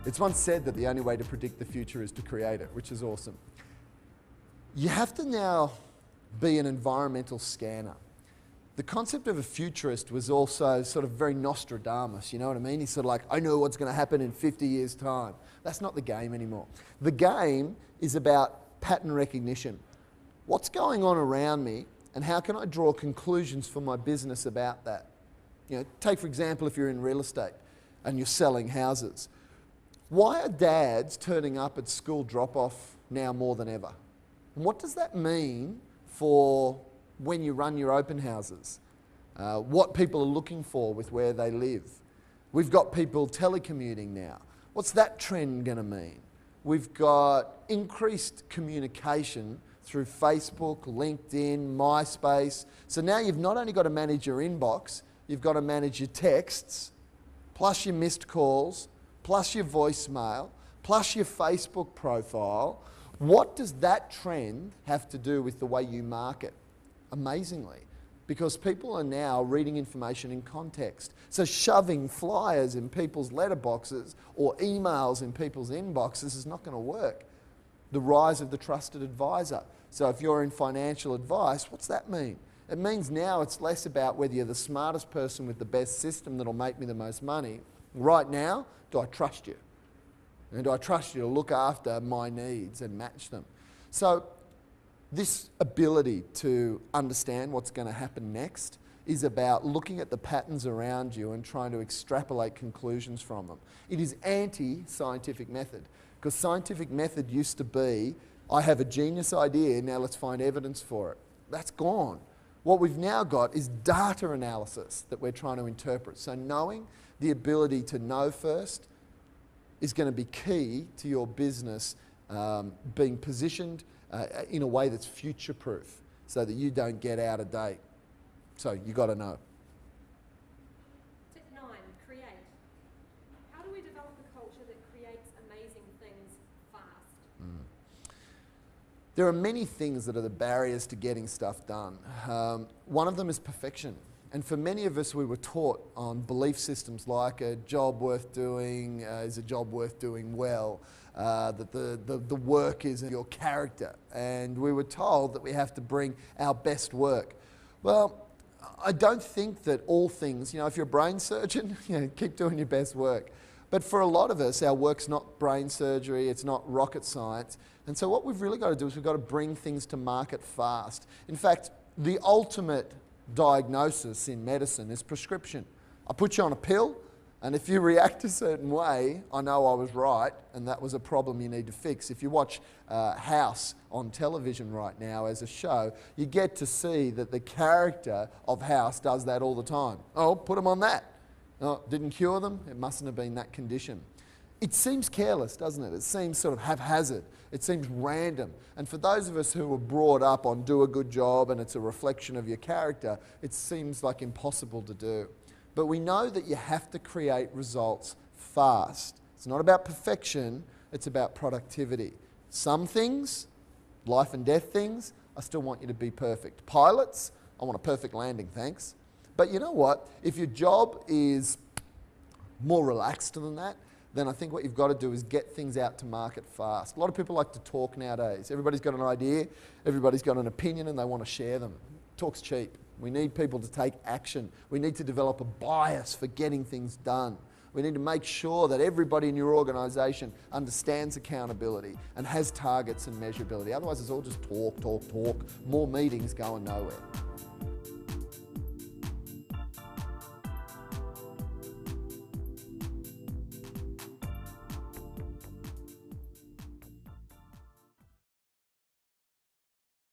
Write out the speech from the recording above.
It's once said that the only way to predict the future is to create it, which is awesome. You have to now be an environmental scanner. The concept of a futurist was also sort of very Nostradamus, you know what I mean? He's sort of like, I know what's going to happen in 50 years' time. That's not the game anymore. The game is about pattern recognition. What's going on around me, and how can I draw conclusions for my business about that? You know, take for example, if you're in real estate and you're selling houses. Why are dads turning up at school drop-off now more than ever? And what does that mean for when you run your open houses? What people are looking for with where they live? We've got people telecommuting now. What's that trend going to mean? We've got increased communication through Facebook, LinkedIn, MySpace. So now you've not only got to manage your inbox, you've got to manage your texts, plus your missed calls, plus your voicemail, plus your Facebook profile. What does that trend have to do with the way you market? Amazingly, because people are now reading information in context. So shoving flyers in people's letterboxes or emails in people's inboxes is not going to work. The rise of the trusted advisor. So if you're in financial advice, what's that mean? It means now it's less about whether you're the smartest person with the best system that'll make me the most money. Right now, do I trust you? And do I trust you to look after my needs and match them? So this ability to understand what's going to happen next is about looking at the patterns around you and trying to extrapolate conclusions from them. It is anti-scientific method, because scientific method used to be, I have a genius idea, now let's find evidence for it. That's gone. What we've now got is data analysis that we're trying to interpret. So knowing the ability to know first is going to be key to your business being positioned in a way that's future-proof so that you don't get out of date. So you got to know. Tip 9, create. How do we develop a culture that creates amazing things fast? There are many things that are the barriers to getting stuff done. One of them is perfection. And for many of us, we were taught on belief systems like a job worth doing is a job worth doing well, that the work is your character. And we were told that we have to bring our best work. Well, I don't think that all things, you know, if you're a brain surgeon, you know, keep doing your best work. But for a lot of us, our work's not brain surgery, it's not rocket science. And so what we've really got to do is we've got to bring things to market fast. In fact, the ultimate diagnosis in medicine is prescription. I put you on a pill, and if you react a certain way, I know I was right, and that was a problem you need to fix. If you watch House on television right now as a show, you get to see that the character of House does that all the time. Oh, put them on that. Oh, didn't cure them? It mustn't have been that condition. It seems careless, doesn't it? It seems sort of haphazard. It seems random. And for those of us who were brought up on do a good job and it's a reflection of your character, it seems like impossible to do. But we know that you have to create results fast. It's not about perfection, it's about productivity. Some things, life and death things, I still want you to be perfect. Pilots, I want a perfect landing, thanks. But you know what? If your job is more relaxed than that, then I think what you've got to do is get things out to market fast. A lot of people like to talk nowadays. Everybody's got an idea, everybody's got an opinion, and they want to share them. Talk's cheap. We need people to take action. We need to develop a bias for getting things done. We need to make sure that everybody in your organisation understands accountability and has targets and measurability. Otherwise, it's all just talk, talk, talk. More meetings going nowhere.